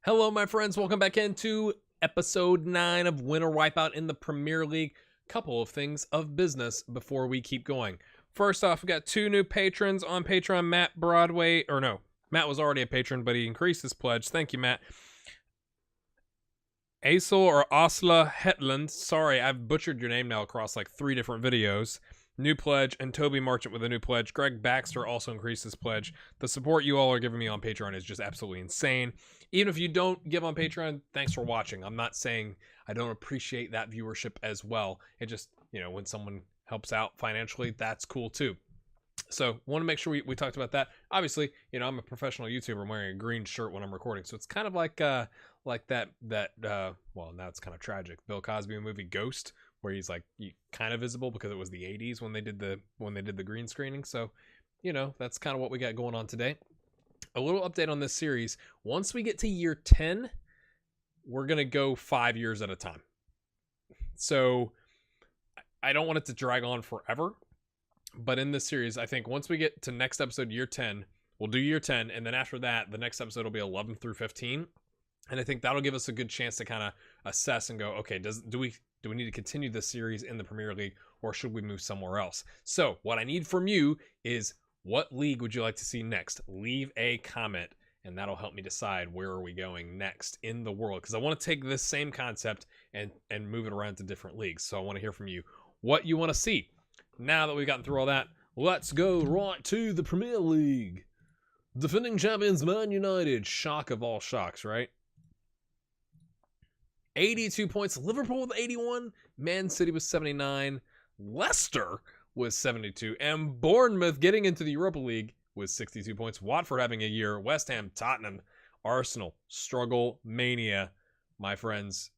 Hello, my friends. Welcome back into episode 9 of Winter Wipeout in the Premier League. Couple of things of business before we keep going. First off, we got 2 new patrons on Patreon. Matt Broadway, or no, Matt was already a patron, but he increased his pledge. Thank you, Matt. Asel or Asla Hetland. Sorry, I've butchered your name now across like 3 different videos. New pledge, and Toby Marchant with a new pledge. Greg Baxter also increased his pledge. The support you all are giving me on Patreon is just absolutely insane. Even if you don't give on Patreon, thanks for watching. I'm not saying I don't appreciate that viewership as well. It just, when someone helps out financially, that's cool too. So want to make sure we talked about that. Obviously, I'm a professional YouTuber. I'm wearing a green shirt when I'm recording, so it's kind of like that well, now it's kind of tragic, Bill Cosby movie Ghost, where he's like kind of visible because it was the 80s when they did the green screening. So that's kind of what we got going on today. A little update on this series. Once we get to year 10, we're gonna go 5 years at a time. So I don't want it to drag on forever, but in this series, I think once we get to next episode, year 10, we'll do year 10, and then after that, the next episode will be 11 through 15. And I think that'll give us a good chance to kind of assess and go, okay, do we need to continue this series in the Premier League, or should we move somewhere else? So what I need from you is, what league would you like to see next? Leave a comment, and that'll help me decide where are we going next in the world, because I want to take this same concept and move it around to different leagues. So I want to hear from you what you want to see. Now that we've gotten through all that, let's go right to the Premier League. Defending champions Man United. Shock of all shocks, right? 82 points. Liverpool with 81. Man City with 79. Leicester with 72. And Bournemouth getting into the Europa League with 62 points. Watford having a year. West Ham, Tottenham, Arsenal. Struggle mania, my friends.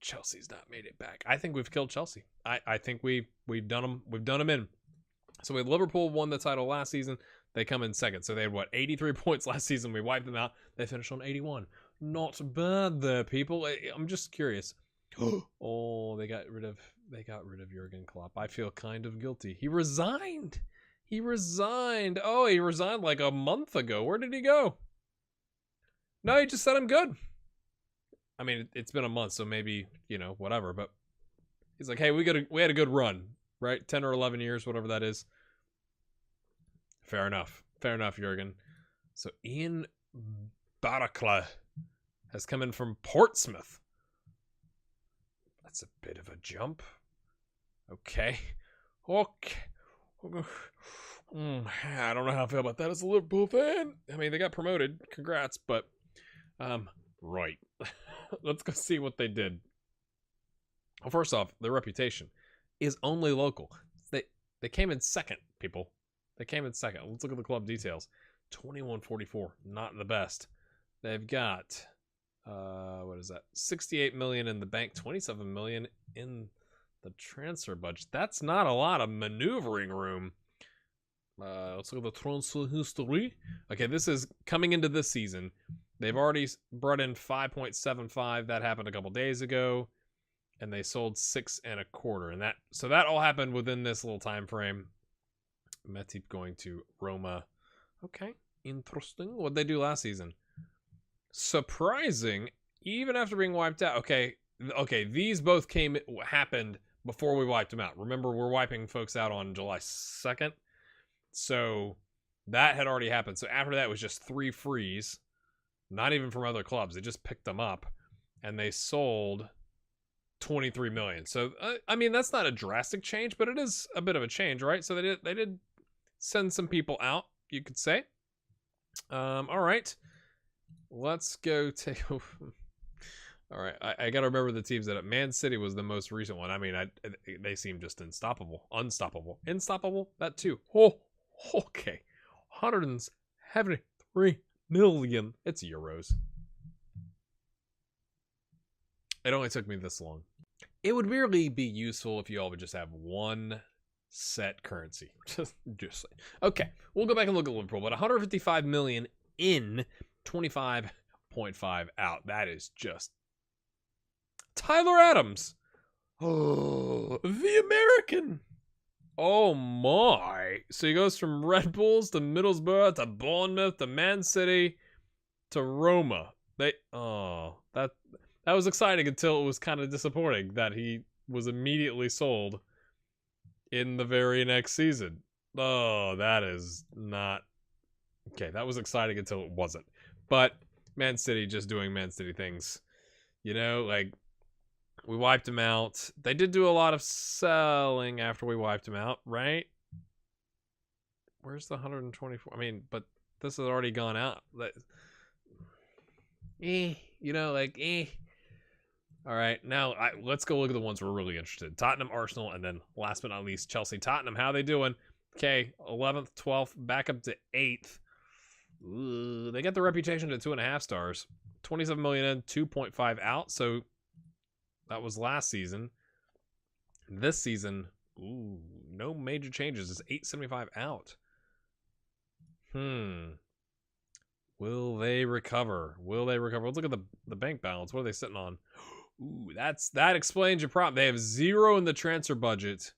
Chelsea's not made it back. I think we've killed Chelsea. I think we've done them in. So with Liverpool won the title last season, they come in second. So they had 83 points last season. We wiped them out. They finished on 81. Not bad there, people. I'm just curious. Oh, they got rid of Jurgen Klopp. I feel kind of guilty. He resigned. Oh, he resigned like a month ago. Where did he go? No, he just said I'm good. I mean, it's been a month, so maybe, whatever. But he's like, hey, we had a good run, right? 10 or 11 years, whatever that is. Fair enough, Jurgen. So Ian Barakla has come in from Portsmouth. That's a bit of a jump. Okay. I don't know how I feel about that as a Liverpool fan. I mean, they got promoted. Congrats, but right. Let's go see what they did. Well, first off, their reputation is only local. They came in second, people. They came in second. Let's look at the club details. 21.44, not the best. They've got what is that? 68 million in the bank, 27 million in the transfer budget. That's not a lot of maneuvering room. Let's look at the transfer history. Okay, this is coming into this season. They've already brought in 5.75. That happened a couple days ago, and they sold 6.25. And that all happened within this little time frame. Matip going to Roma. Okay, interesting. What'd they do last season? Surprising, even after being wiped out. Okay, these both happened before we wiped them out. Remember, we're wiping folks out on July 2nd. So that had already happened. So after that, it was just 3 frees. Not even from other clubs. They just picked them up, and they sold 23 million. So I mean, that's not a drastic change, but it is a bit of a change, right? So they did send some people out, you could say. All right, let's go take. All right, I got to remember the teams that Man City was the most recent one. I mean, they seem just unstoppable. That too. Oh, okay, 173 million. It's euros. It only took me this long. It would really be useful if you all would just have one set currency. Just saying. Okay, we'll go back and look at Liverpool. But 155 million in, 25.5 out. That is just Tyler Adams. Oh, the American. Oh my. So he goes from Red Bulls to Middlesbrough to Bournemouth to Man City to Roma. That was exciting until it was kind of disappointing that he was immediately sold in the very next season. Oh, that is not okay. That was exciting until it wasn't. But Man City just doing Man City things. You know, like we wiped him out. They did do a lot of selling after we wiped him out, right? Where's the 124? I mean, but this has already gone out. You know, like, All right, now let's go look at the ones we're really interested in. Tottenham, Arsenal, and then last but not least, Chelsea. Tottenham, how they doing? Okay, 11th, 12th, back up to 8th. Ooh, they got the reputation to 2.5 stars. 27 million in, 2.5 out. So that was last season. This season, ooh, no major changes. It's 8.75 out. Will they recover? Will they recover? Let's look at the bank balance. What are they sitting on? Ooh, that explains your problem. They have 0 in the transfer budget.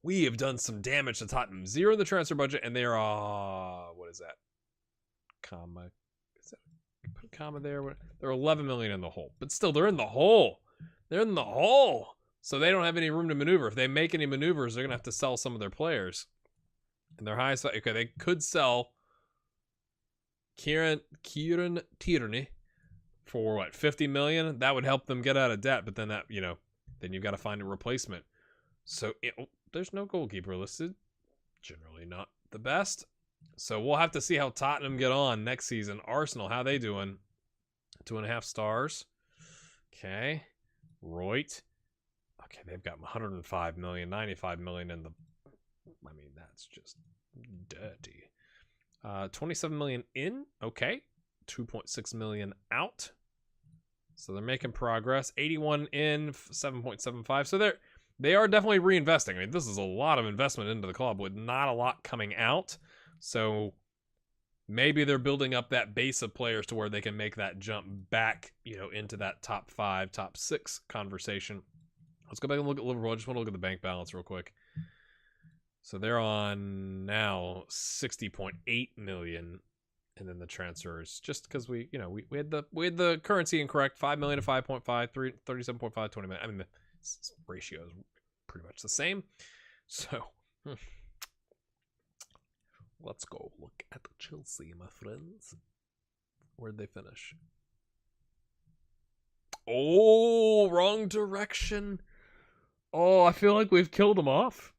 We have done some damage to Tottenham. 0 in the transfer budget, and they're what is that? Comma. Is that, put a comma there. They're 11 million in the hole, but still, they're in the hole. They're in the hole, so they don't have any room to maneuver. If they make any maneuvers, they're gonna have to sell some of their players. And their highest, okay, they could sell Kieran Tierney for what, 50 million? That would help them get out of debt, but then that, then you've got to find a replacement. So there's no goalkeeper listed. Generally not the best. So we'll have to see how Tottenham get on next season. Arsenal, how they doing? 2.5 stars. Okay. Reut. Okay, they've got 105 million, 95 million in the... I mean, that's just dirty. 27 million in. Okay. 2.6 million out. So they're making progress. 81 in, 7.75. So they are definitely reinvesting. I mean, this is a lot of investment into the club with not a lot coming out. So maybe they're building up that base of players to where they can make that jump back, into that top 5, top 6 conversation. Let's go back and look at Liverpool. I just want to look at the bank balance real quick. So they're on now 60.8 million. And then the transfers, just because we had the currency incorrect, 5 million to 5.5, 37.5, 20 million. I mean, the ratio is pretty much the same. So let's go look at Chelsea, my friends. Where'd they finish? Oh, wrong direction. Oh, I feel like we've killed them off.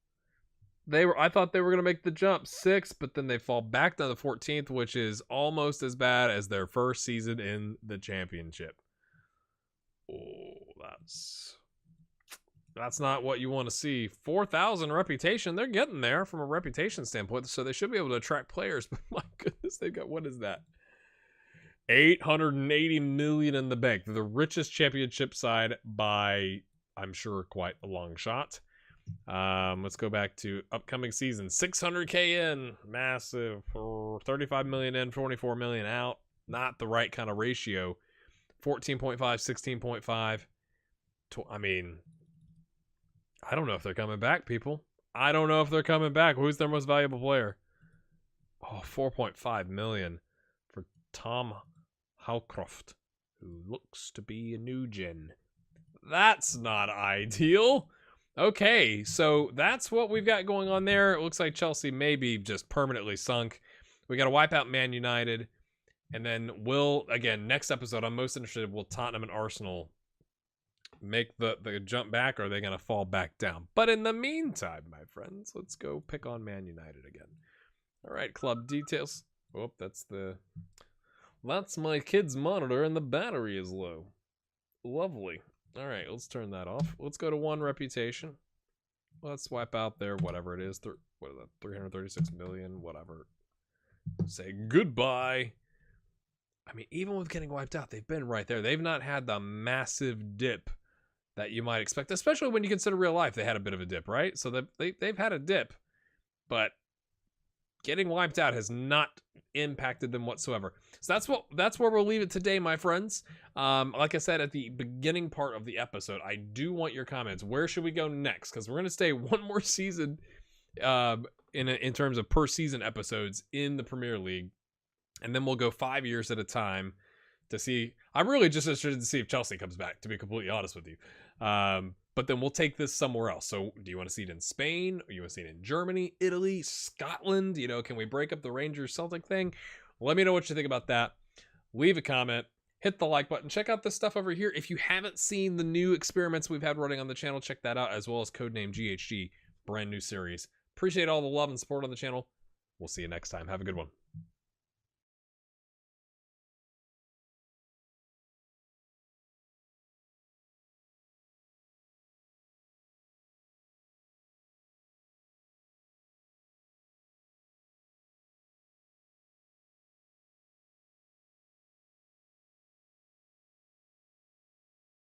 I thought they were going to make the jump 6, but then they fall back down to 14th, which is almost as bad as their first season in the championship. Oh, that's not what you want to see. 4,000 reputation. They're getting there from a reputation standpoint, so they should be able to attract players. But my goodness, they've got, what is that? 880 million in the bank. They're the richest championship side by, I'm sure, quite a long shot. Let's go back to upcoming season. 600k in, massive. 35 million in, 44 million out. Not the right kind of ratio. 14.5, 16.5. I mean, I don't know if they're coming back, people. I don't know if they're coming back. Who's their most valuable player? Oh, 4.5 million for Tom Howcroft, who looks to be a new gen. That's not ideal. Okay, so that's what we've got going on there. It looks like Chelsea may be just permanently sunk. We got to wipe out Man United. And then again, next episode, I'm most interested, will Tottenham and Arsenal make the jump back, or are they going to fall back down? But in the meantime, my friends, let's go pick on Man United again. All right, club details. Oh, that's my kid's monitor, and the battery is low. Lovely. All right, let's turn that off. Let's go to 1 reputation. Let's wipe out their whatever it is. What is that? 336 million, whatever. Say goodbye. I mean, even with getting wiped out, they've been right there. They've not had the massive dip that you might expect, especially when you consider real life. They had a bit of a dip, right? So they've had a dip, but getting wiped out has not impacted them whatsoever. So that's where we'll leave it today, my friends. Like I said at the beginning part of the episode, I do want your comments. Where should we go next? Because we're going to stay one more season in terms of per season episodes in the Premier League, and then we'll go 5 years at a time to see. I'm really just interested to see if Chelsea comes back, to be completely honest with you. But then we'll take this somewhere else. So do you want to see it in Spain? Or you want to see it in Germany, Italy, Scotland? You know, can we break up the Rangers Celtic thing? Let me know what you think about that. Leave a comment. Hit the like button. Check out this stuff over here. If you haven't seen the new experiments we've had running on the channel, check that out, as well as Codename GHG, brand new series. Appreciate all the love and support on the channel. We'll see you next time. Have a good one.